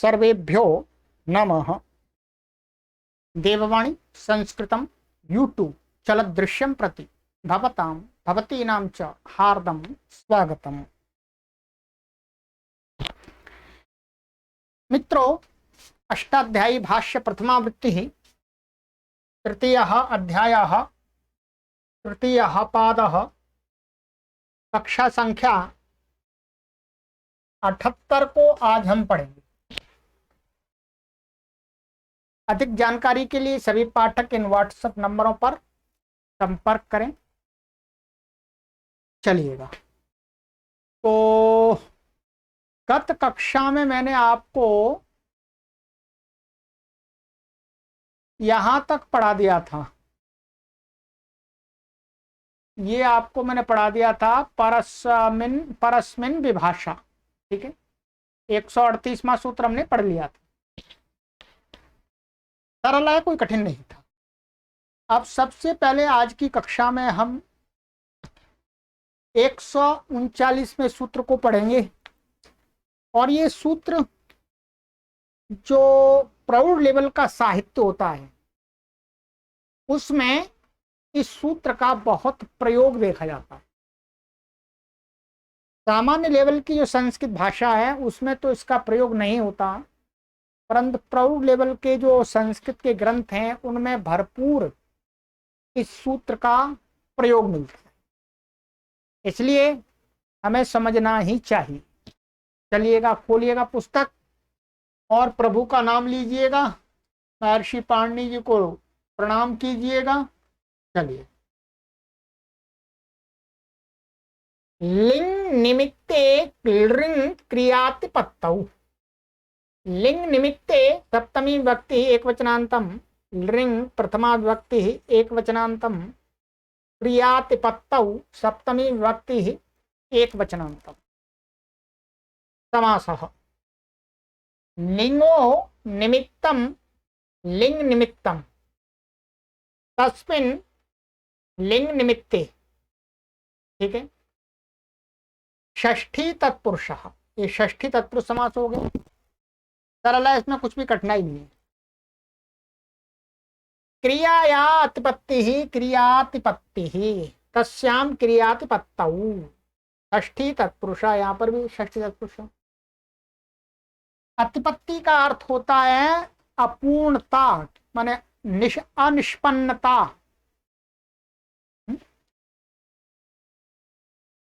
सर्वेभ्यो नमः। देववाणी संस्कृतं यूट्यूब चलदृश्यं प्रति भवतां भवतीनां च हार्दं स्वागतम्। मित्रों, अष्टाध्यायी भाष्य प्रथमावृत्तिः तृतीयः अध्यायः तृतीयः पादः कक्षा संख्या 78 को आज हम पढ़ेंगे। अधिक जानकारी के लिए सभी पाठक इन व्हाट्सएप नंबरों पर संपर्क करें। चलिएगा, तो गत कक्षा में मैंने आपको यहां तक पढ़ा दिया था। ये आपको मैंने पढ़ा दिया था परस्मिन विभाषा। ठीक है, 138वां सूत्र हमने पढ़ लिया था। सरल है, कोई कठिन नहीं था। अब सबसे पहले आज की कक्षा में हम 139वें सूत्र को पढ़ेंगे। और ये सूत्र जो प्रौढ़ लेवल का साहित्य होता है उसमें इस सूत्र का बहुत प्रयोग देखा जाता है। सामान्य लेवल की जो संस्कृत भाषा है उसमें तो इसका प्रयोग नहीं होता, परंतु प्रौढ़ लेवल के जो संस्कृत के ग्रंथ हैं उनमें भरपूर इस सूत्र का प्रयोग मिलता है, इसलिए हमें समझना ही चाहिए। चलिएगा, खोलिएगा पुस्तक और प्रभु का नाम लीजिएगा, महर्षि पाणिनि जी को प्रणाम कीजिएगा। चलिए, लिंग निमित्ते लृंग क्रियातिपत्तौ। लिंग निमित्ते सप्तमी विभक्ति एकवचनान्तम, लृंग प्रथमा विभक्ति एकवचनान्तम, क्रियातिपत्तौ सप्तमी विभक्ति एकवचनान्तम। समासः लिंगो निमित्तं लिंग निमित्तं तस्मिन् लिंग निमित्ते। ठीक है, षष्ठी तत्पुरुषः, ये षष्ठी तत्पुरुष समास हो गया। सरल है, इसमें कुछ भी कठिनाई नहीं है। क्रियाया अतिपत्ति क्रियातिपत्ति तस्याम क्रियातिपत्तौ, षष्ठी तत्पुरुष। यहाँ पर भी षष्ठी तत्पुरुष। अतिपत्ति का अर्थ होता है अपूर्णता, माने अनिष्पन्नता।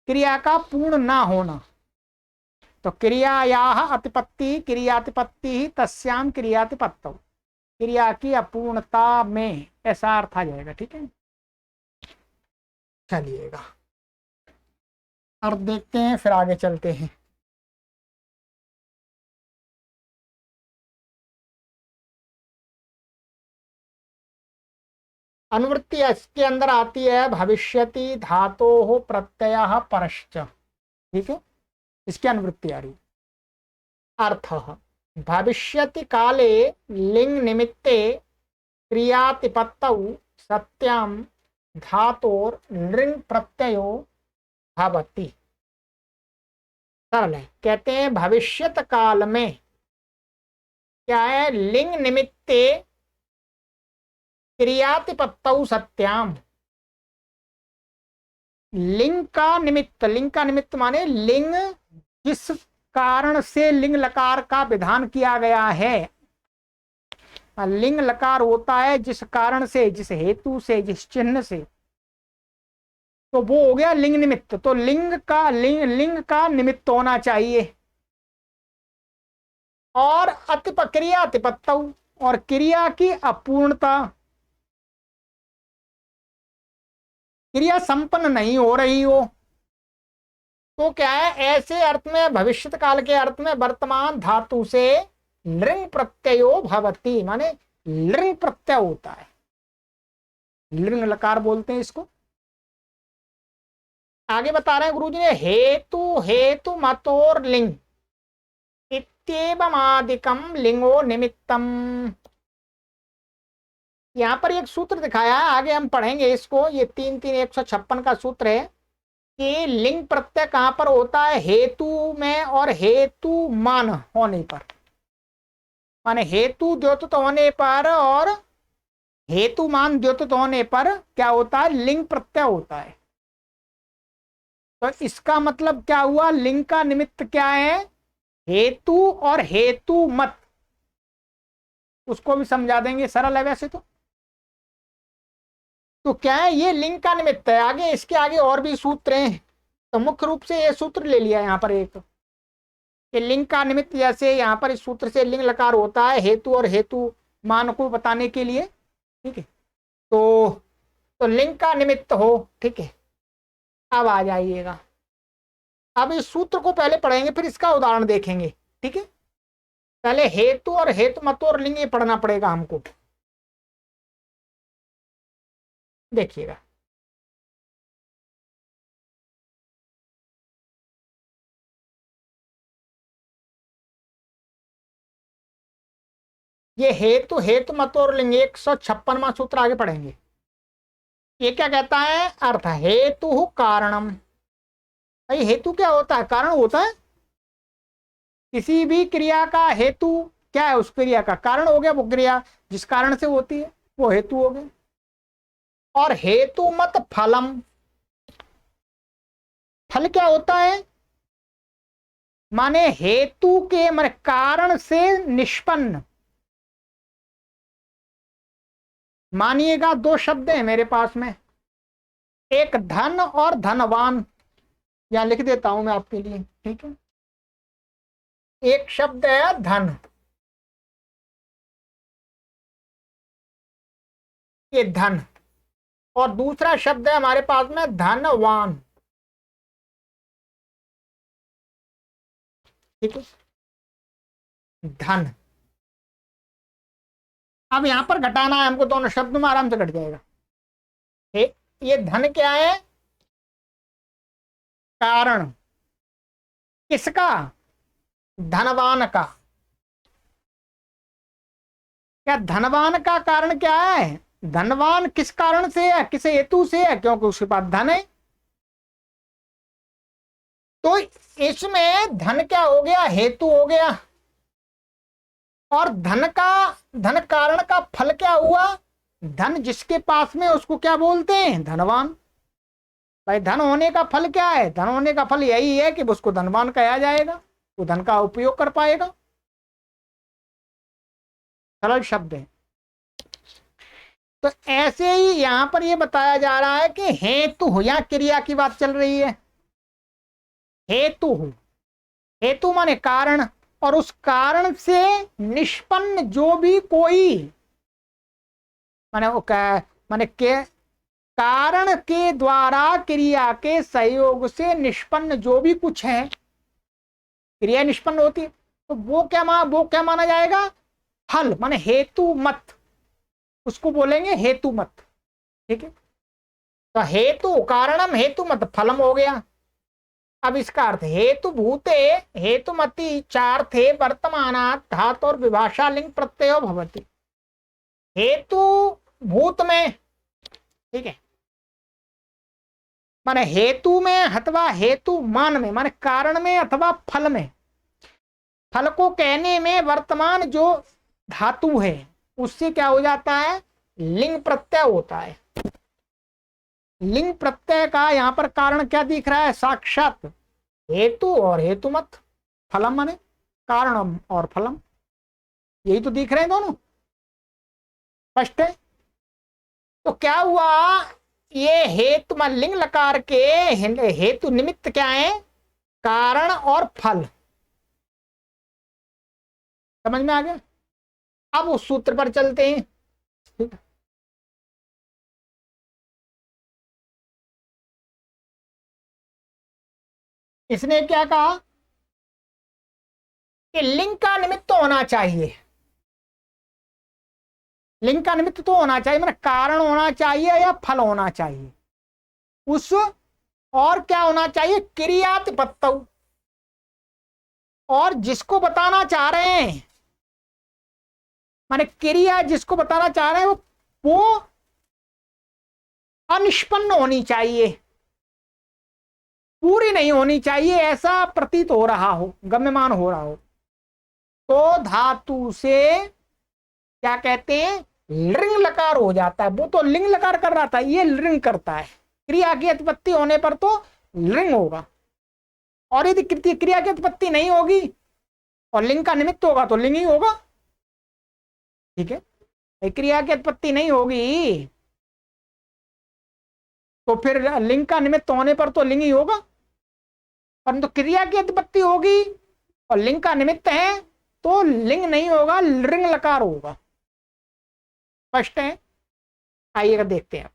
क्रिया का पूर्ण ना होना। तो क्रियायाः अतिपत्ति क्रियातिपत्ति तस्याम क्रियातिपत्तौ, क्रिया की अपूर्णता में, ऐसा अर्थ आ जाएगा। ठीक है, चलिएगा अर्थ देखते हैं, फिर आगे चलते हैं। अनुवृत्ति इसके अंदर आती है भविष्यति धातोः प्रत्ययः परश्च। ठीक है, इसकी अनुवृत्ति आ रही। अर्थः भविष्यति काले लिंग निमित्ते क्रियातिपत्तौ सत्याम धातोर लृंग प्रत्ययो भवति। सरल है, कहते हैं भविष्यत काल में क्या है, लिंग निमित्ते क्रियातिपत्तौ सत्याम। लिंग का निमित्त माने लिंग, जिस कारण से लिंग लकार का विधान किया गया है। लिंग लकार होता है जिस कारण से, जिस हेतु से, जिस चिन्ह से, तो वो हो गया लिंग निमित्त। तो लिंग का निमित्त होना चाहिए। और क्रिया अतिपत्तौ, और क्रिया की अपूर्णता, क्रिया संपन्न नहीं हो रही हो, तो क्या है, ऐसे अर्थ में, भविष्यत काल के अर्थ में वर्तमान धातु से लृंग प्रत्ययो भवति, माने लृंग प्रत्यय होता है। लृंग लकार बोलते हैं इसको। आगे बता रहे हैं गुरुजी ने, हेतु मतोर लिंग इत्येवमादिकं लिंगो निमित्तम। यहां पर एक सूत्र दिखाया है, आगे हम पढ़ेंगे इसको। ये 3-3-156 का सूत्र है कि लिंग प्रत्यय कहां पर होता है, हेतु में और हेतु मान होने पर। माने हेतु द्योतित होने पर और हेतु मान द्योतित होने पर क्या होता है, लिंग प्रत्यय होता है। तो इसका मतलब क्या हुआ, लिंग का निमित्त क्या है, हेतु और हेतु मत। उसको भी समझा देंगे, सरल है वैसे तो क्या है, ये लिंग का निमित्त है। आगे इसके आगे और भी सूत्र हैं, तो मुख्य रूप से ये सूत्र ले लिया यहाँ पर एक, कि लिंग का निमित्त, जैसे यहाँ पर इस सूत्र से लिंग लकार होता है हेतु और हेतु मान को बताने के लिए। ठीक है, तो लिंग का निमित्त हो। ठीक है, अब आ जाइएगा, अब इस सूत्र को पहले पढ़ेंगे फिर इसका उदाहरण देखेंगे। ठीक है, पहले हेतु और हेतु मत और लिंग ये पढ़ना पड़ेगा हमको। देखिएगा, ये हेतु हेतु मत और लिंग 156वां सूत्र आगे पढ़ेंगे। ये क्या कहता है, अर्थ हेतु कारणम। भाई हेतु क्या होता है, कारण होता है। किसी भी क्रिया का हेतु क्या है, उस क्रिया का कारण हो गया, वो क्रिया जिस कारण से होती है वो हेतु हो गया। और हेतु मत फलम, फल क्या होता है, माने हेतु के माने कारण से निष्पन्न। मानिएगा दो शब्द हैं मेरे पास में, एक धन और धनवान। यहां लिख देता हूं मैं आपके लिए। ठीक है, एक शब्द है धन, ये धन, और दूसरा शब्द है हमारे पास में धनवान। ठीक है, धन। अब यहां पर घटाना है हमको, दोनों शब्द में आराम से घट जाएगा। ये धन क्या है, कारण किसका, धनवान का। क्या धनवान का कारण क्या है, धनवान किस कारण से है, किस हेतु से है, क्योंकि उसके पास धन है। तो इसमें धन क्या हो गया, हेतु हो गया। और धन कारण का फल क्या हुआ, धन जिसके पास में उसको क्या बोलते हैं, धनवान। भाई धन होने का फल क्या है, धन होने का फल यही है कि उसको धनवान कहा जाएगा, वो धन का उपयोग कर पाएगा। सरल शब्द है। तो ऐसे ही यहां पर ये बताया जा रहा है कि हेतु हो, या क्रिया की बात चल रही है, हेतु हो, हेतु माने कारण, और उस कारण से निष्पन्न जो भी कोई माने वो माने के कारण के द्वारा क्रिया के सहयोग से निष्पन्न जो भी कुछ है, क्रिया निष्पन्न होती है, तो वो क्या माना जाएगा, फल माने हेतु मत, उसको बोलेंगे हेतु मत। ठीक है, तो हेतु कारणम हेतु मत फलम हो गया। अब इसका अर्थ हेतु भूते हेतुमति चार थे वर्तमानात् धातु और विभाषा लिंग प्रत्ययो भवति। हेतु भूत में, ठीक है, माने हेतु में अथवा हेतु मान में, माने कारण में अथवा फल में, फल को कहने में वर्तमान जो धातु है उससे क्या हो जाता है, लिंग प्रत्यय होता है। लिंग प्रत्यय का यहां पर कारण क्या दिख रहा है, साक्षात हेतु और हेतु मत, फलम माने कारणम और फलम, यही तो दिख रहे हैं दोनों, स्पष्ट है। तो क्या हुआ, ये हेतु मान लिंग लकार के हेतु निमित्त क्या है, कारण और फल। समझ में आ गया। अब उस सूत्र पर चलते हैं। ठीक है, इसने क्या कहा कि लिंग का निमित्त तो होना चाहिए, लिंग का निमित्त तो होना चाहिए, मतलब कारण होना चाहिए या फल होना चाहिए, उस और क्या होना चाहिए, क्रियातिपत्तौ, और जिसको बताना चाह रहे हैं, माने क्रिया जिसको बताना चाह रहे हैं वो अनिष्पन्न होनी चाहिए, पूरी नहीं होनी चाहिए, ऐसा प्रतीत हो रहा हो, गम्यमान हो रहा हो। तो धातु से क्या कहते हैं, लिंग लकार हो जाता है। वो तो लिंग लकार कर रहा था, ये लिंग करता है। क्रिया की उत्पत्ति होने पर तो लिंग होगा, और यदि क्रिया की उत्पत्ति नहीं होगी और लिंग का निमित्त होगा तो लिंग ही होगा। ठीक है, क्रिया की उत्पत्ति नहीं होगी तो फिर लिंग का निमित्त होने पर तो लिंग ही होगा, परंतु क्रिया की उत्पत्ति होगी और लिंग का निमित्त है तो लिंग नहीं होगा, लिंग लकार होगा। स्पष्ट है? आइएगा देखते हैं।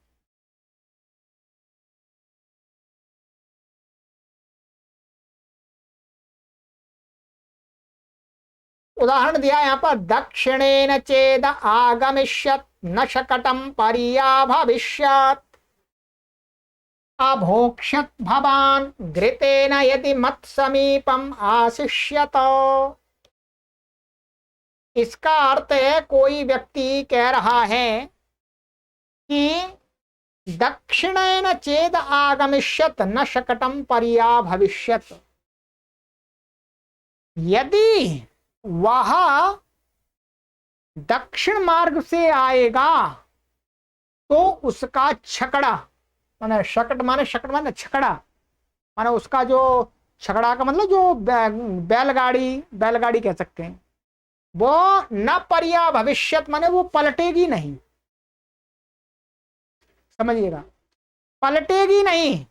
उदाहरण दिया यहां पर, दक्षिणेन चेद आगमिष्यत् न शकटम पर्याभविष्यत् अभोक्ष्यत् भवान् घृतेन यदि मत् समीपम आशिष्यत। इसका अर्थ है, कोई व्यक्ति कह रहा है कि दक्षिणेन चेद आगमिष्यत् न शकटम पर्याभविष्यत्, यदि वह दक्षिण मार्ग से आएगा तो उसका छकड़ा, माने शकट माने शकट माने छकड़ा, माने उसका जो छकड़ा का मतलब जो बैलगाड़ी कह सकते हैं, वो न पर्या भविष्यत माने वो पलटेगी नहीं। समझिएगा, पलटेगी नहीं।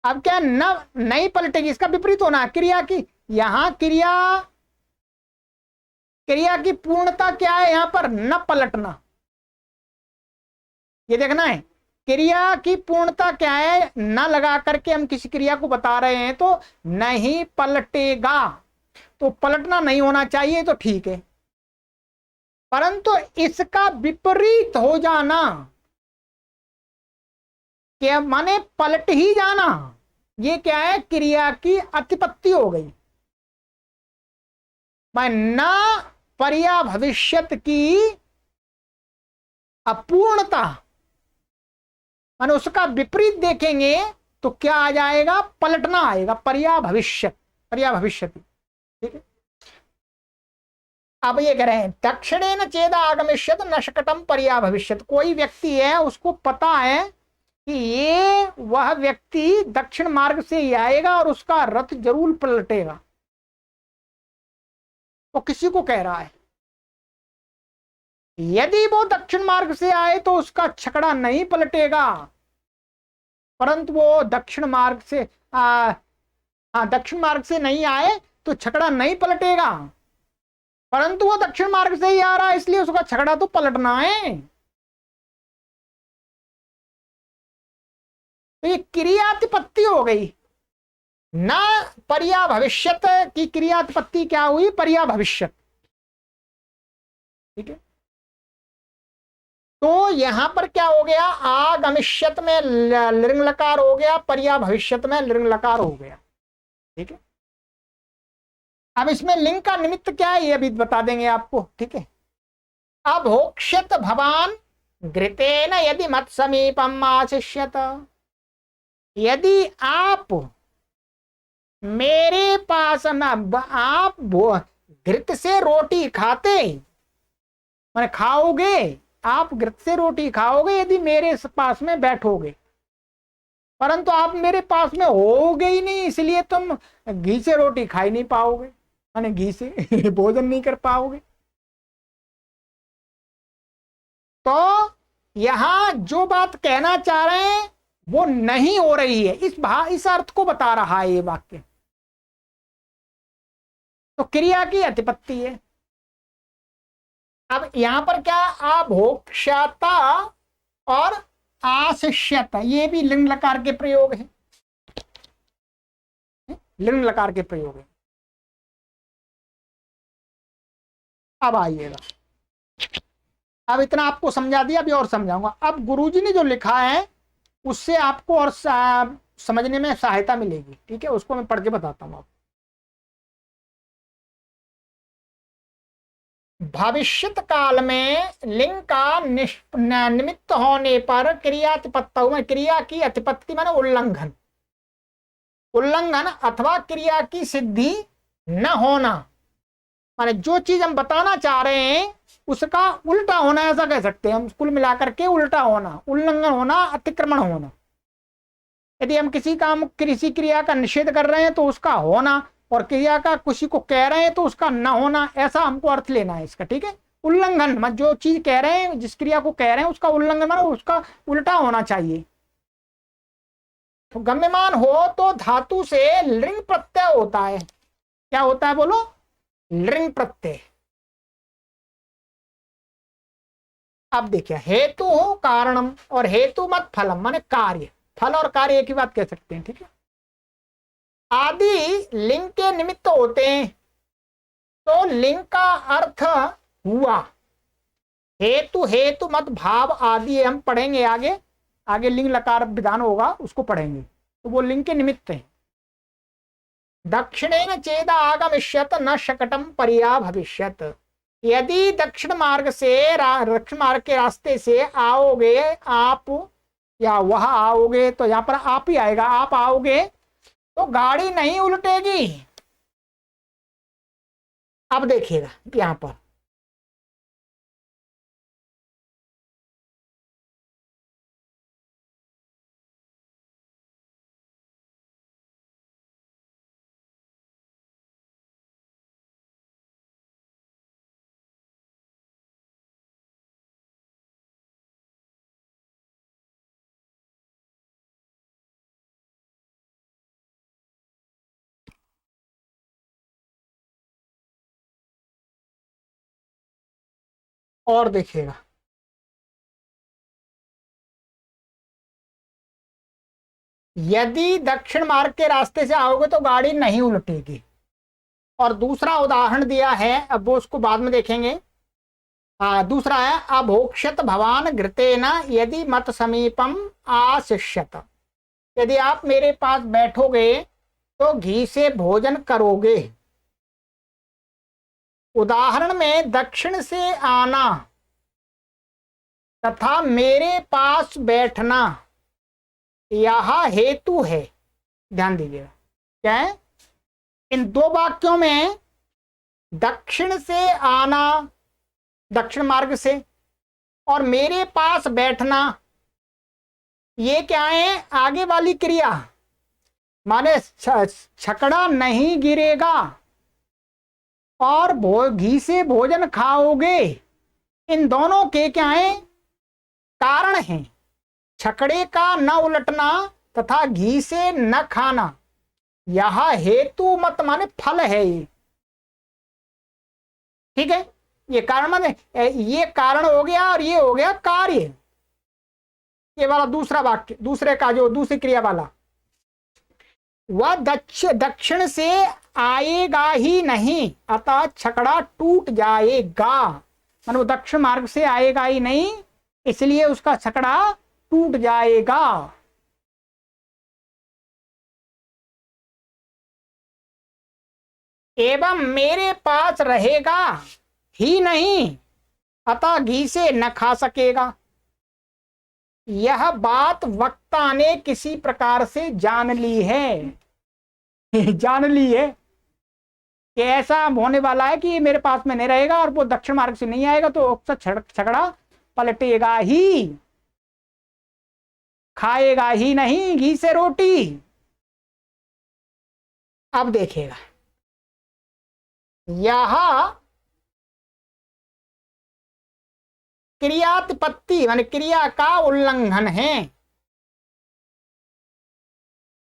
अब क्या नहीं पलटेगी, इसका विपरीत होना क्रिया की। यहां क्रिया की पूर्णता क्या है, यहां पर न पलटना, ये देखना है। क्रिया की पूर्णता क्या है, न लगा करके हम किसी क्रिया को बता रहे हैं तो नहीं पलटेगा, तो पलटना नहीं होना चाहिए तो ठीक है, परंतु इसका विपरीत हो जाना, क्या माने पलट ही जाना, ये क्या है, क्रिया की अतिपत्ति हो गई। न पर्या भविष्यत की अपूर्णता, माने उसका विपरीत देखेंगे तो क्या आ जाएगा, पलटना आएगा, पर्या भविष्यत, पर्या भविष्यति। ठीक है, अब ये कह रहे हैं, दक्षिणेन चेद आगमिष्यत न शकटम पर्या भविष्यत। कोई व्यक्ति है, उसको पता है कि ये वह व्यक्ति दक्षिण मार्ग से ही आएगा और उसका रथ जरूर पलटेगा, वो किसी को कह रहा है। यदि वो दक्षिण मार्ग से आए तो उसका छकड़ा नहीं पलटेगा, परंतु वो दक्षिण मार्ग से दक्षिण मार्ग से नहीं आए तो छकड़ा नहीं पलटेगा, परंतु वो दक्षिण मार्ग से ही आ रहा है इसलिए उसका छकड़ा तो पलटना है। तो ये क्रियातिपत्ति हो गई, न पर्या भविष्यत की क्रियातिपत्ति क्या हुई, पर्या भविष्यत। ठीक है, तो यहां पर क्या हो गया, आगमिष्यत में लिंग लकार हो गया, पर्या भविष्यत में लिंग लकार हो गया। ठीक है, अब इसमें लिंग का निमित्त क्या है ये अभी बता देंगे आपको। ठीक है, अभोक्ष्यत भवान घृतेन यदि मत समीपम आशिष्यत, यदि आप मेरे पास आप घृत से रोटी खाते, मैंने खाओगे, आप घृत से रोटी खाओगे यदि मेरे पास में बैठोगे, परंतु आप मेरे पास में होगे ही नहीं, इसलिए तुम घी से रोटी खा ही नहीं पाओगे, माने घी से भोजन नहीं कर पाओगे। तो यहां जो बात कहना चाह रहे हैं वो नहीं हो रही है, इस अर्थ को बता रहा है ये वाक्य। तो क्रिया की अतिपत्ति है। अब यहां पर क्या, अभोक्ष्यता और आशिष्यता, ये भी लिंग लकार के प्रयोग है, लिंग लकार के प्रयोग है। अब आइएगा, अब इतना आपको समझा दिया, अभी और समझाऊंगा। अब गुरुजी ने जो लिखा है उससे आपको और समझने में सहायता मिलेगी। ठीक है, उसको मैं पढ़ के बताता हूं आपको। भविष्यत काल में लिंग का निमित्त होने पर क्रियातिपत्तों में, क्रिया की अतिपत्ति माने उल्लंघन, उल्लंघन अथवा क्रिया की सिद्धि न होना माने जो चीज हम बताना चाह रहे हैं उसका उल्टा होना, ऐसा कह सकते हैं हम। कुल मिलाकर के उल्टा होना, उल्लंघन होना, अतिक्रमण होना। यदि हम किसी क्रिया का निषेध कर रहे हैं तो उसका होना, और क्रिया का किसी को कह रहे हैं तो उसका न होना, ऐसा हमको अर्थ लेना है इसका। ठीक है, उल्लंघन मतलब जो चीज कह रहे हैं, जिस क्रिया को कह रहे हैं उसका उल्लंघन मानो उसका उल्टा होना चाहिए। तो गम्यमान हो तो धातु से लिंग प्रत्यय होता है। क्या होता है बोलो? लिंग प्रत्यय। अब देखिए, हेतु हो कारणम और हेतु मत फलम माने कार्य। फल और कार्य एक ही बात कह सकते हैं। ठीक है, आदि लिंग के निमित्त होते हैं तो लिंग का अर्थ हुआ। हेतु हेतु मत भाव आदि हम पढ़ेंगे आगे, आगे लिंग लकार विधान होगा उसको पढ़ेंगे, तो वो लिंग के निमित्त है। दक्षिणेन चेदा आगमिष्यत न शकटम परिया भविष्यत। यदि दक्षिण मार्ग के रास्ते से आओगे आप, या वह आओगे, तो यहां पर आप ही आएगा, आप आओगे तो गाड़ी नहीं उल्टेगी। अब देखिएगा यहां पर और देखिएगा, यदि दक्षिण मार्ग के रास्ते से आओगे तो गाड़ी नहीं उल्टेगी। और दूसरा उदाहरण दिया है, अब वो उसको बाद में देखेंगे। दूसरा है अभोक्षत भवान घृतेन यदि मत समीपम आशिष्यत। यदि आप मेरे पास बैठोगे तो घी से भोजन करोगे। उदाहरण में दक्षिण से आना तथा मेरे पास बैठना यह हेतु है। ध्यान दीजिएगा, क्या है? इन दो वाक्यों में दक्षिण से आना, दक्षिण मार्ग से, और मेरे पास बैठना, ये क्या है? आगे वाली क्रिया, माने छकड़ा नहीं गिरेगा और घी से भोजन खाओगे। इन दोनों के क्या है? कारण हैं। छकड़े का न उलटना तथा घी से न खाना, यह हेतु मत माने फल है ये। ठीक है, ये कारण माने ये कारण हो गया और ये हो गया कार्य। ये वाला दूसरा वाक्य, दूसरे का जो दूसरी क्रिया वाला, वह दक्षिण से आएगा ही नहीं, अतः छकड़ा टूट जाएगा। मानो वो दक्षिण मार्ग से आएगा ही नहीं, इसलिए उसका छकड़ा टूट जाएगा। एवं मेरे पास रहेगा ही नहीं, अतः घी से न खा सकेगा। यह बात वक्ता ने किसी प्रकार से जान ली है जान ली है कि ऐसा होने वाला है कि ये मेरे पास में नहीं रहेगा और वो दक्षिण मार्ग से नहीं आएगा, तो छकड़ा पलटेगा ही, खाएगा ही नहीं घी से रोटी। अब देखिएगा, यह क्रियातिपत्ति माने क्रिया का उल्लंघन है।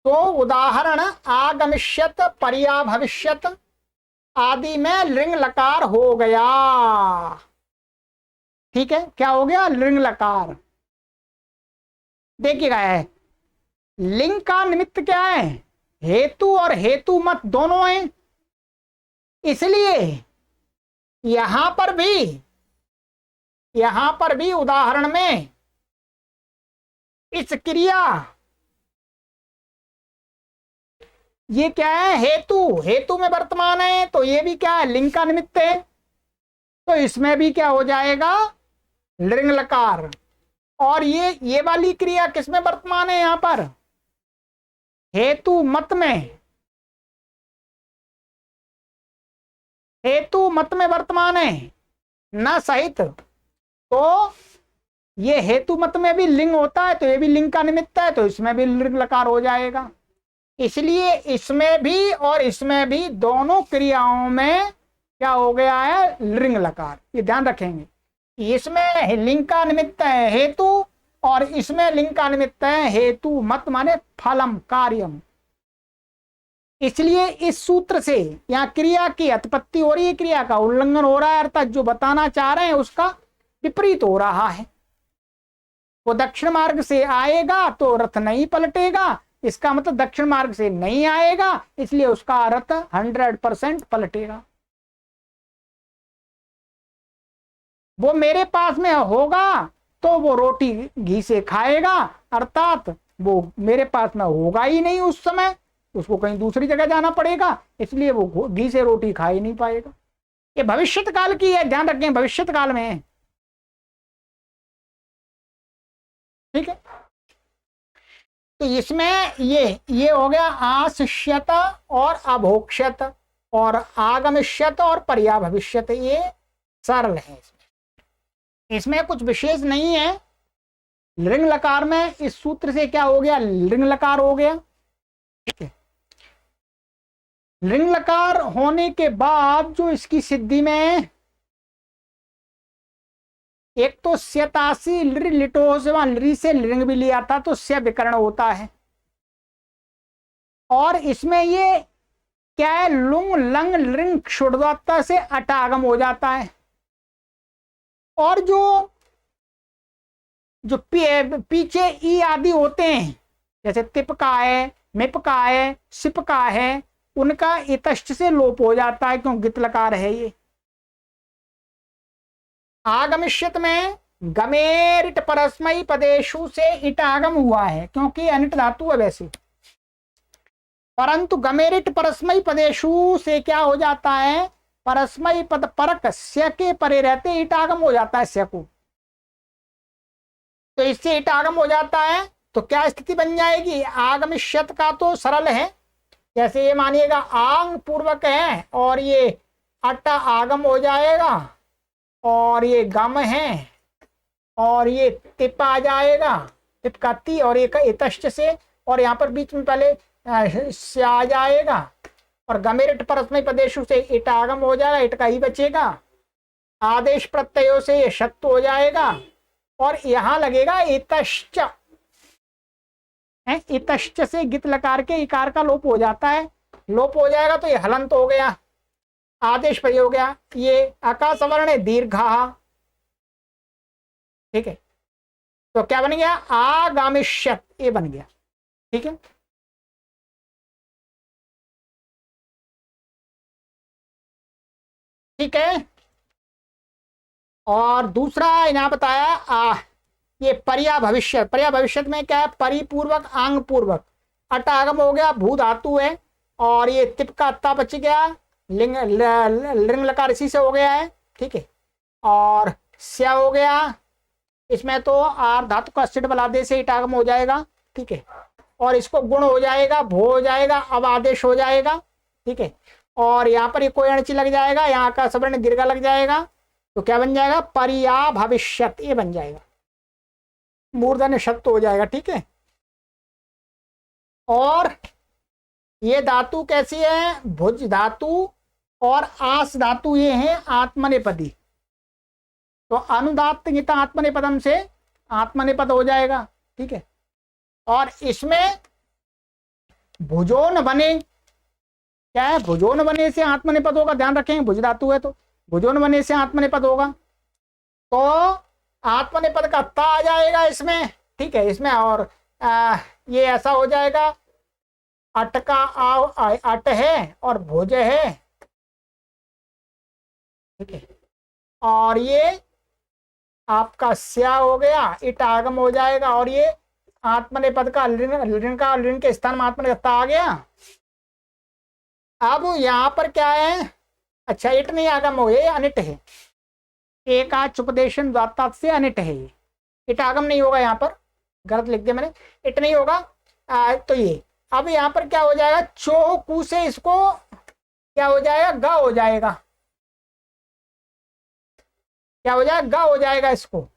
तो उदाहरण आगमिष्यत, पर्या भविष्यत आदि में लिंग लकार हो गया। ठीक है, क्या हो गया? लिंग लकार। देखिएगा, है लिंग का निमित्त क्या है? हेतु और हेतु मत दोनों हैं। इसलिए यहां पर भी उदाहरण में इस क्रिया, ये क्या है? हेतु, हेतु में वर्तमान है, तो ये भी क्या है? लिंग का निमित्त है। तो इसमें भी क्या हो जाएगा? लिंग लकार। और ये वाली क्रिया किसमें वर्तमान है? यहां पर हेतु मत में। हेतु मत में वर्तमान है न सहित, तो ये हेतु मत में भी लिंग होता है, तो ये भी लिंग का निमित्त है, तो इसमें भी लिंग लकार हो जाएगा। इसलिए इसमें भी और इसमें भी दोनों क्रियाओं में क्या हो गया है, लिंग लकार। ये ध्यान रखेंगे, इसमें लिंग का निमित्त है हेतु और इसमें लिंग का निमित्त है हेतु मत माने फलम कार्यम। इसलिए इस सूत्र से यहाँ क्रिया की उत्पत्ति हो रही है, क्रिया का उल्लंघन हो रहा है, अर्थात जो बताना चाह रहे हैं उसका विपरीत हो रहा है। वो दक्षिण मार्ग से आएगा तो रथ नहीं पलटेगा, इसका मतलब दक्षिण मार्ग से नहीं आएगा, इसलिए उसका रथ 100% पलटेगा। वो मेरे पास में होगा तो वो रोटी घी से खाएगा, अर्थात वो मेरे पास में होगा ही नहीं उस समय, उसको कहीं दूसरी जगह जाना पड़ेगा, इसलिए वो घी से रोटी खा ही नहीं पाएगा। ये भविष्यत काल की है, ध्यान रखें, भविष्यत काल में है। ठीक है, तो इसमें ये हो गया आशिष्यत और अभोक्ष्यत और आगमिष्यत और पर्याभविष्यत, ये सरल है। इसमें कुछ विशेष नहीं है। लिंग लकार में इस सूत्र से क्या हो गया, लिंग लकार हो गया। ठीक है, लिंग लकार होने के बाद जो इसकी सिद्धि में एक तो स्यतासी लिटो से वहां लिरी से लिंग भी लिया था, तो स्या विकर्ण होता है। और इसमें ये क्या है, लुंग लंग लिंग क्षुद्रता से अटागम हो जाता है। और जो पीछे ई आदि होते हैं, जैसे तिप का है, मिप का है, सिप का है, उनका इतष्ट से लोप हो जाता है, क्यों गित लकार है ये। आगमिष्यत में गमेरिट परस्मयी पदेशु से इट आगम हुआ है, क्योंकि अनिट धातु है वैसे, परंतु गमेरिट परस्मयी पदेशु से क्या हो जाता है, परस्मयी पद परक स्य के परे रहते इट आगम हो जाता है स्य को, तो इससे इट आगम हो जाता है। तो क्या स्थिति बन जाएगी, आगमिष्यत का तो सरल है, जैसे ये मानिएगा आंग पूर्वक है और ये अट आगम हो जाएगा, और ये गम है और ये तिप आ जाएगा, तिप का ती और एक इतश्च से, और यहाँ पर बीच में पहले से आ जाएगा, और गमेरिट परस्मय प्रदेशु से इट आगम हो जाएगा, इट का ही बचेगा, आदेश प्रत्ययों से ये शत्व हो जाएगा, और यहां लगेगा इतश्च। इतश्च से गित लकार के इकार का लोप हो जाता है, लोप हो जाएगा तो ये हलंत हो गया, आदेश पर हो गया, ये आकाश वर्ण दीर्घा। ठीक है, तो क्या बन गया, आगामिष्यत, ये बन गया। ठीक है, ठीक है। और दूसरा यहाँ बताया ये पर्या भविष्य, पर्या भविष्य में क्या है, परिपूर्वक आंग पूर्वक, अट आगम हो गया, भू धातु है, और ये तिप का अत्ता बच गया, लिंग लिंग लकार इसी से हो गया है। ठीक है, और स्या हो गया, इसमें तो आर धातु का सिट बलादे से इट आगम हो जाएगा। ठीक है, और इसको गुण हो जाएगा, भो हो जाएगा, अब आदेश हो जाएगा। ठीक है, और यहाँ पर ये कोई अणची लग जाएगा, यहाँ का सवर्ण दीर्घ लग जाएगा, तो क्या बन जाएगा, पर्या भविष्यत, ये बन जाएगा, मूर्धन्य शब्द हो जाएगा। ठीक है, और ये धातु कैसी है, भुज धातु और आस धातु ये हैं आत्मनेपदी, तो अनुदात्त आत्मनेपदम से आत्मनेपद हो जाएगा। ठीक है, और इसमें भुजोन बने, क्या है, भुजोन बने से आत्मनेपद होगा, ध्यान रखें, भुज धातु है तो भुजोन बने से आत्मनेपद होगा, तो आत्मनेपद का ता आ जाएगा इसमें। ठीक है, इसमें और ये ऐसा हो जाएगा, अट का अट है और भुज है। ठीक है, और ये आपका स्या हो गया, इट आगम हो जाएगा, और ये आत्मनेपद का ऋण के स्थान में आत्मनेपद आ गया। अब यहाँ पर क्या है, अच्छा इट नहीं आगम हो, ये अनिट है, एक उपदेशन द्वात्तात से अनिट है, ये इट आगम नहीं होगा, यहाँ पर गलत लिख दिया मैंने, इट नहीं होगा। तो ये अब यहाँ पर क्या हो जाएगा, चो कु से इसको क्या हो जाएगा, ग हो जाएगा, क्या हो जाएगा, गा हो जाएगा, इसको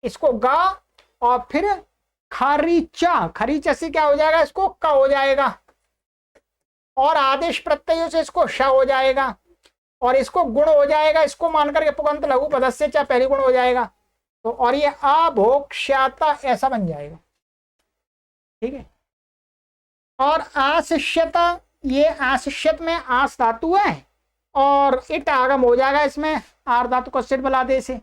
इसको गा, और फिर खरीचा, खरीचा से क्या हो जाएगा, इसको क हो जाएगा, और आदेश प्रत्ययों से इसको श हो जाएगा, और इसको गुण हो जाएगा, इसको मान करके पुगंत लघु पदस्य चाहे पहली गुण हो जाएगा। तो और ये अभोक्ष्याता ऐसा बन जाएगा, ठीक है। और आशिष्यता, ये आशिष्यत में आस धातु है और इट आगम हो जाएगा, इसमें आर धातु को सिर बला दे से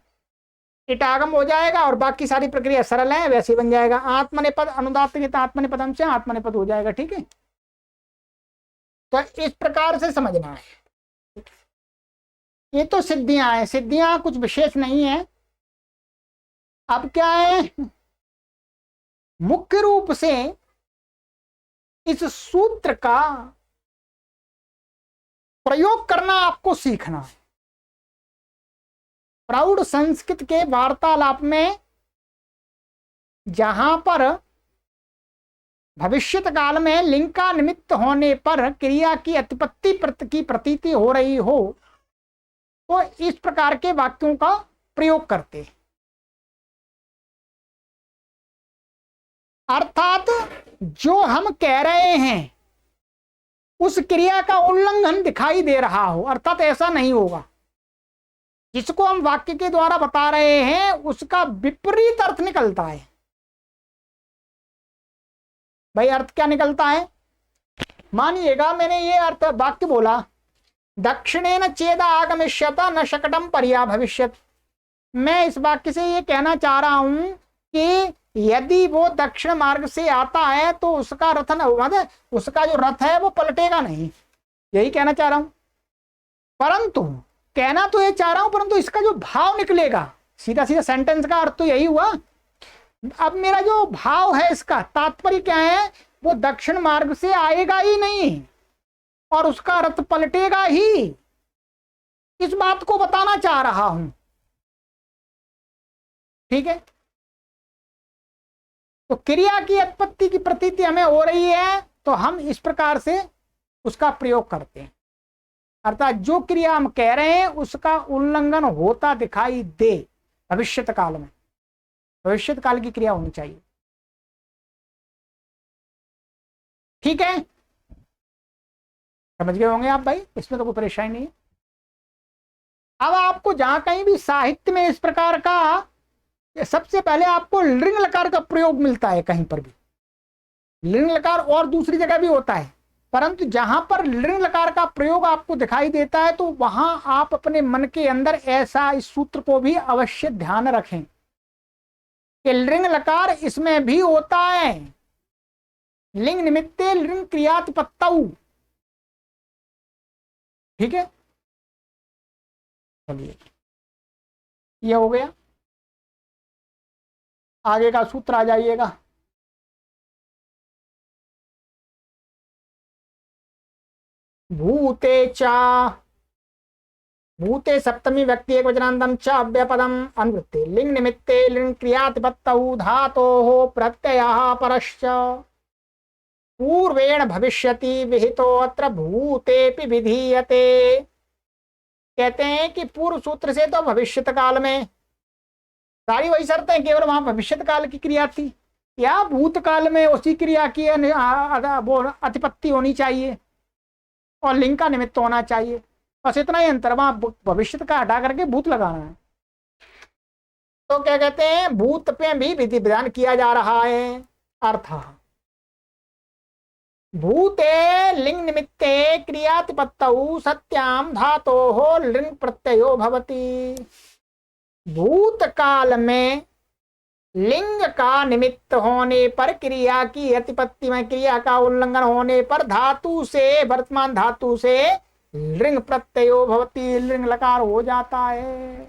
इट आगम हो जाएगा, और बाकी सारी प्रक्रिया सरल है, वैसे ही बन जाएगा। आत्मनेपद अनुदात्त आत्मनेपदम से आत्मनेपद हो जाएगा, ठीक है। तो इस प्रकार से समझना है। ये तो सिद्धियां हैं, सिद्धियां कुछ विशेष नहीं है। अब क्या है, मुख्य रूप से इस सूत्र का प्रयोग करना आपको सीखना है। प्रौढ़ संस्कृत के वार्तालाप में जहां पर भविष्यत काल में लिंग का निमित्त होने पर क्रिया की अतिपत्ति की प्रतीति हो रही हो, तो इस प्रकार के वाक्यों का प्रयोग करते हैं। अर्थात जो हम कह रहे हैं उस क्रिया का उल्लंघन दिखाई दे रहा हो, अर्थात ऐसा नहीं होगा। जिसको हम वाक्य के द्वारा बता रहे हैं उसका विपरीत अर्थ निकलता है। भाई अर्थ क्या निकलता है, मानिएगा मैंने ये अर्थ वाक्य बोला, दक्षिणेन चेद आगमिष्यत न शकटम पर्या भविष्यत। मैं इस वाक्य से ये कहना चाह रहा हूं कि यदि वो दक्षिण मार्ग से आता है तो उसका रथ न, उसका जो रथ है वो पलटेगा नहीं, यही कहना चाह रहा हूं। परंतु कहना तो ये चाह रहा हूं, परंतु इसका जो भाव निकलेगा, सीधा सीधा सेंटेंस का अर्थ तो यही हुआ। अब मेरा जो भाव है, इसका तात्पर्य क्या है, वो दक्षिण मार्ग से आएगा ही नहीं और उसका रथ पलटेगा ही, इस बात को बताना चाह रहा हूं, ठीक है। तो क्रिया की उत्पत्ति की प्रतीति हमें हो रही है तो हम इस प्रकार से उसका प्रयोग करते हैं। अर्थात जो क्रिया हम कह रहे हैं उसका उल्लंघन होता दिखाई दे भविष्यत काल में, भविष्यत काल की क्रिया होनी चाहिए, ठीक है। समझ गए होंगे आप भाई, इसमें तो कोई परेशानी नहीं है। अब आपको जहां कहीं भी साहित्य में इस प्रकार का, सबसे पहले आपको लिंग लकार का प्रयोग मिलता है, कहीं पर भी लिंग लकार और दूसरी जगह भी होता है, परंतु जहां पर लिंग लकार का प्रयोग आपको दिखाई देता है तो वहां आप अपने मन के अंदर ऐसा इस सूत्र को भी अवश्य ध्यान रखें कि लिंग लकार इसमें भी होता है। लिंग निमित्ते लिंग क्रियातिपत्तौ, ठीक है। चलिए ये हो गया, आगे का सूत्र आ जाइएगा। भूते चा, भूते सप्तमी व्यक्ति एक वचनांतम च अव्यपदम अनुवृत्ति लिंग निमित्ते लिंग क्रियातिपत्तौ धातोः प्रत्ययः परश्च पूर्वेण भविष्यति विहितो अत्र भूतेपि विधीयते। कहते हैं कि पूर्व सूत्र से तो भविष्यत काल में सारी वही शर्तें, केवल वहां भविष्यत काल की क्रिया थी, या भूतकाल में उसी क्रिया की वो अतिपत्ति होनी चाहिए और लिंग का निमित्त होना चाहिए, बस इतना ही अंतर, वहां भविष्यत का हटा करके भूत लगाना है। तो क्या कहते हैं, भूत पे भी विधि विधान किया जा रहा है। अर्थ भूते लिंग निमित्ते क्रियातिपत्तौ सत्याम धातोः लिंग प्रत्ययो भवति। भूतकाल में लिंग का निमित्त होने पर क्रिया की अतिपत्ति में क्रिया का उल्लंघन होने पर धातु से, वर्तमान धातु से लिंग प्रत्ययो भवति, लिंग लकार हो जाता है।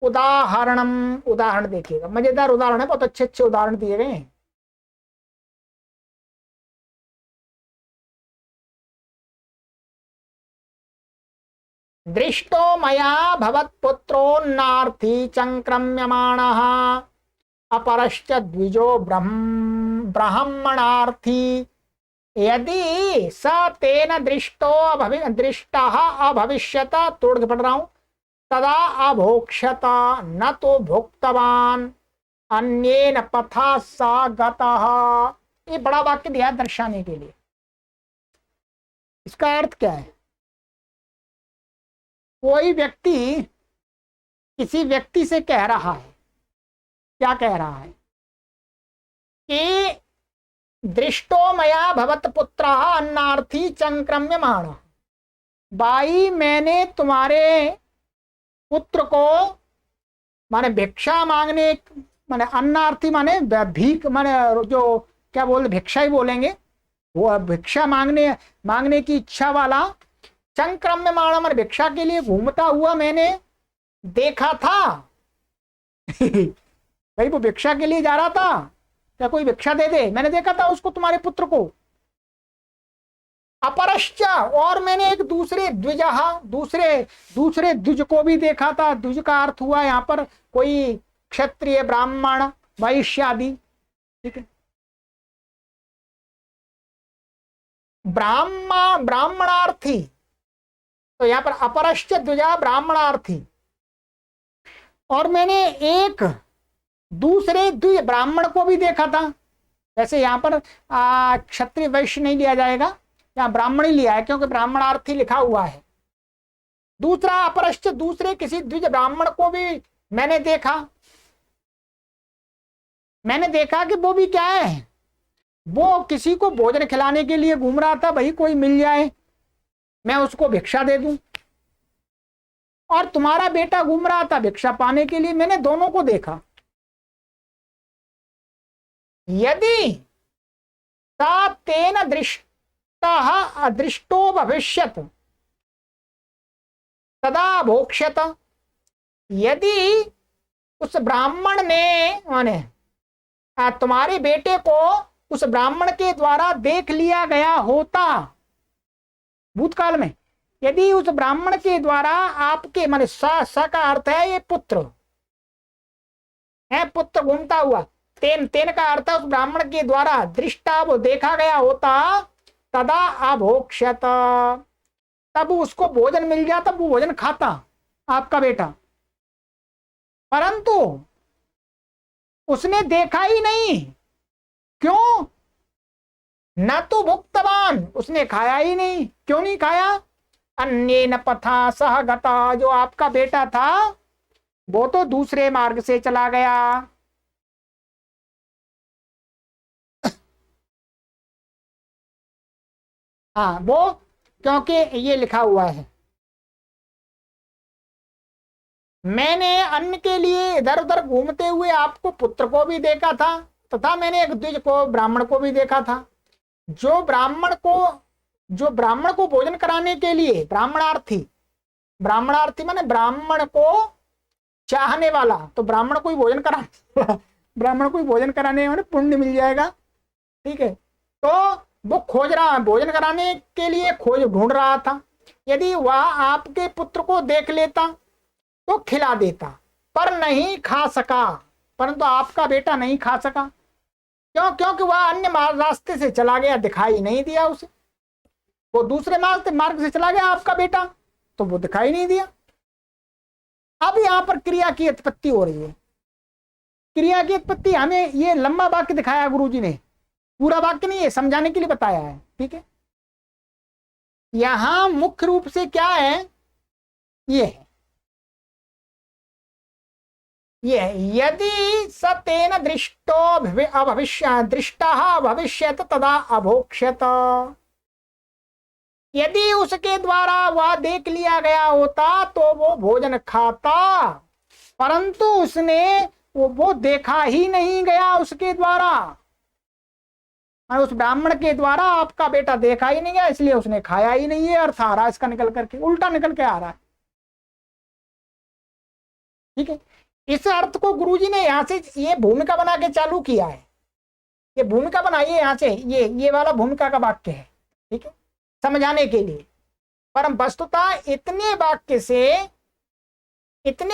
उदाहरण देखिएगा, मजेदार उदाहरण है, बहुत अच्छे अच्छे उदाहरण दिए गए हैं। दृष्टो मया भवत्पुत्रोन्नार्थी चंक्रम्यमाणः अपरश्च द्विजो ब्राह्मणार्थी यदि स तेन दृष्टः अभविष्यत, तोड़ के पढ़ रहा हूं, तदा अभोक्ष्यत न तो भुक्तवान अन्येन पथा सा गतः। ये बड़ा वाक्य दिया है दर्शाने के लिए। इसका अर्थ क्या है? कोई व्यक्ति किसी व्यक्ति से कह रहा है, क्या कह रहा है कि दृष्टो मया भवत पुत्र अन्नार्थी चंक्रम्यमाण। बाई, मैंने तुम्हारे पुत्र को, माने भिक्षा मांगने, माने अन्नार्थी माने भीख, माने जो क्या बोल, भिक्षा ही बोलेंगे, वो भिक्षा मांगने की इच्छा वाला, चंक्रम्यमाण माने भिक्षा के लिए घूमता हुआ मैंने देखा था। भाई वो भिक्षा के लिए जा रहा था, क्या कोई भिक्षा दे दे, मैंने देखा था उसको, तुम्हारे पुत्र को। अपरश्च, और मैंने एक दूसरे द्विजहा, दूसरे द्विज को भी देखा था। द्विज का अर्थ हुआ यहाँ पर कोई क्षत्रिय, ब्राह्मण, वैश्य आदि, ठीक है। ब्राह्मणार्थी, तो यहाँ पर अपरश्च द्विजा ब्राह्मणार्थी, और मैंने एक दूसरे द्विज ब्राह्मण को भी देखा था। वैसे यहाँ पर क्षत्रिय वैश्य नहीं लिया जाएगा, यहाँ ब्राह्मण ही लिया है क्योंकि ब्राह्मणार्थी लिखा हुआ है। दूसरा अपरश्च, दूसरे किसी द्विज ब्राह्मण को भी मैंने देखा कि वो भी क्या है, वो किसी को भोजन खिलाने के लिए घूम रहा था, भाई कोई मिल जाए मैं उसको भिक्षा दे दूं। और तुम्हारा बेटा घूम रहा था भिक्षा पाने के लिए, मैंने दोनों को देखा। यदि सा तेन अदृष्टो भविष्यत तदा भोक्ष्यत। यदि उस ब्राह्मण ने, माने तुम्हारे बेटे को उस ब्राह्मण के द्वारा देख लिया गया होता भूतकाल में, यदि उस ब्राह्मण के द्वारा आपके, माने सा का अर्थ है ये पुत्र है, पुत्र घूमता हुआ, तेन का अर्थ उस ब्राह्मण के द्वारा दृष्टा, वो देखा गया होता, तदा अभोक्ष्यत, तब उसको भोजन मिल जाता, वो भोजन खाता आपका बेटा। परंतु उसने देखा ही नहीं, क्यों? न तो भुक्तवान, उसने खाया ही नहीं। क्यों नहीं खाया? अन्येन पथा सह गता, जो आपका बेटा था वो तो दूसरे मार्ग से चला गया। हाँ, वो क्योंकि ये लिखा हुआ है, मैंने अन्न के लिए इधर उधर घूमते हुए आपको पुत्र को भी देखा था, तथा मैंने एक द्विज को, ब्राह्मण को भी देखा था। जो ब्राह्मण को भोजन कराने के लिए, ब्राह्मणार्थी माने ब्राह्मण को चाहने वाला, तो ब्राह्मण को ही भोजन कराने ब्राह्मण को ही भोजन कराने माने पुण्य मिल जाएगा, ठीक है। तो वो खोज रहा, भोजन कराने के लिए ढूंढ रहा था। यदि वह आपके पुत्र को देख लेता तो खिला देता, पर नहीं खा सका। परंतु आपका बेटा नहीं खा सका, क्यों? क्योंकि वह अन्य रास्ते से चला गया, दिखाई नहीं दिया उसे। वो दूसरे मार्ग से चला गया आपका बेटा, तो वो दिखाई नहीं दिया। अब यहाँ पर क्रिया की उत्पत्ति हो रही है। क्रिया की उत्पत्ति हमें ये लंबा वाक्य दिखाया गुरुजी ने, पूरा वाक्य नहीं है, समझाने के लिए बताया है, ठीक है। यहां मुख्य रूप से क्या है, ये है, यदि सतेन दृष्टो दृष्टा भविष्यत तदा अभोक्ष्यत। यदि उसके द्वारा वह देख लिया गया होता तो वो भोजन खाता, परंतु उसने वो देखा ही नहीं गया उसके द्वारा, उस ब्राह्मण के द्वारा आपका बेटा देखा ही नहीं गया, इसलिए उसने खाया ही नहीं है। अर्थ आ रहा है इसका निकल करके, उल्टा निकल के आ रहा है, ठीक है। इस अर्थ को गुरुजी ने यहाँ से ये भूमिका बना के चालू किया है, ये भूमिका बनाइए यहाँ से, ये वाला भूमिका का वाक्य है, ठीक है, समझाने के लिए। पर वस्तुतः इतने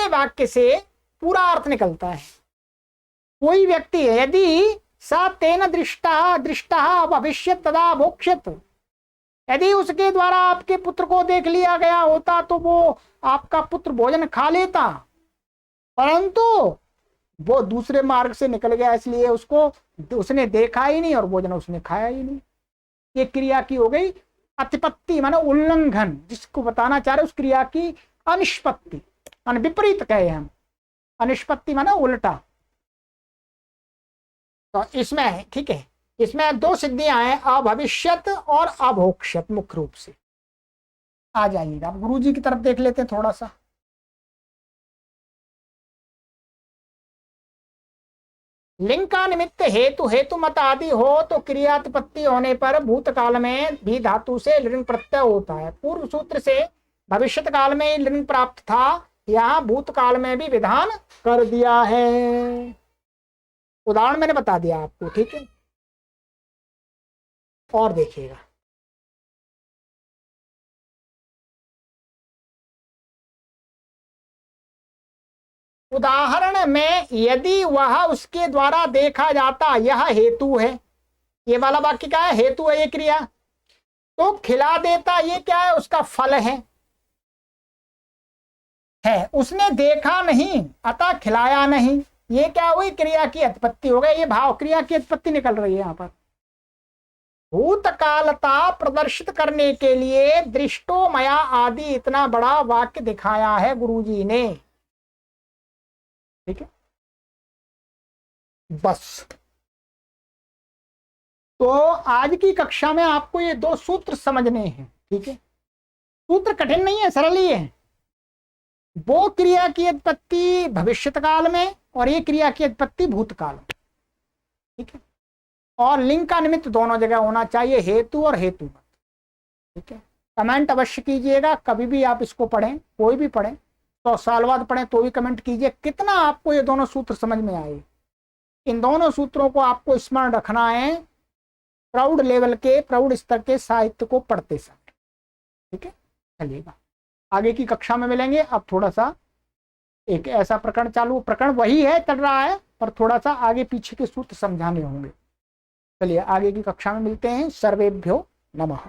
वाक्य से पूरा अर्थ निकलता है। कोई व्यक्ति है, यदि सा तेन दृष्टा भविष्यत तदा भोक्ष्यत, यदि उसके द्वारा आपके पुत्र को देख लिया गया होता तो वो आपका पुत्र भोजन खा लेता, परंतु वो दूसरे मार्ग से निकल गया, इसलिए उसको उसने देखा ही नहीं और भोजन उसने खाया ही नहीं। ये क्रिया की हो गई अतिपत्ति, माने उल्लंघन। जिसको बताना चाह रहे उस क्रिया की अनिष्पत्ति, माने विपरीत कहे हम। अनिष्पत्ति माने उल्टा। तो इसमें ठीक है, इसमें दो सिद्धियां हैं, अभविष्यत और अभोक्ष्यत। मुख्य रूप से आ जाइएगा, आप गुरु जी की तरफ देख लेते हैं थोड़ा सा। लिंग का निमित्त हेतु हेतु मत आदि हो तो क्रियात्पत्ति होने पर भूतकाल में भी धातु से लिंग प्रत्यय होता है। पूर्व सूत्र से भविष्यत काल में लिंग प्राप्त था, यहाँ भूतकाल में भी विधान कर दिया है। उदाहरण मैंने बता दिया आपको, ठीक है। और देखिएगा, उदाहरण में यदि वह उसके द्वारा देखा जाता यह हेतु है, ये वाला वाक्य क्या है, हेतु है ये क्रिया, तो खिला देता ये क्या है, उसका फल है। उसने देखा नहीं अतः खिलाया नहीं, ये क्या हुई, क्रिया की उत्पत्ति हो गई। ये भाव क्रिया की उत्पत्ति निकल रही है यहाँ पर। भूतकालता प्रदर्शित करने के लिए दृष्टो मया आदि इतना बड़ा वाक्य दिखाया है गुरुजी ने, ठीक है। बस तो आज की कक्षा में आपको ये दो सूत्र समझने हैं, ठीक है। सूत्र कठिन नहीं है, सरल ही है। वो क्रिया की उत्पत्ति भविष्यत काल में और ये क्रिया की उत्पत्ति भूतकाल में, ठीक है। और लिंग का निमित्त दोनों जगह होना चाहिए, हेतु और हेतु मत, ठीक है। कमेंट अवश्य कीजिएगा, कभी भी आप इसको पढ़ें, कोई भी पढ़ें, 100 साल बाद पढ़ें तो भी कमेंट कीजिए कितना आपको ये दोनों सूत्र समझ में आए। इन दोनों सूत्रों को आपको स्मरण रखना है प्रौढ़ लेवल के, प्रौढ़ स्तर के साहित्य को पढ़ते समय, ठीक है। चलिएगा, आगे की कक्षा में मिलेंगे। अब थोड़ा सा एक ऐसा प्रकरण चालू, प्रकरण वही है, चल रहा है, पर थोड़ा सा आगे पीछे के सूत्र समझाने होंगे। चलिए आगे की कक्षा में मिलते हैं। सर्वेभ्यो नमः।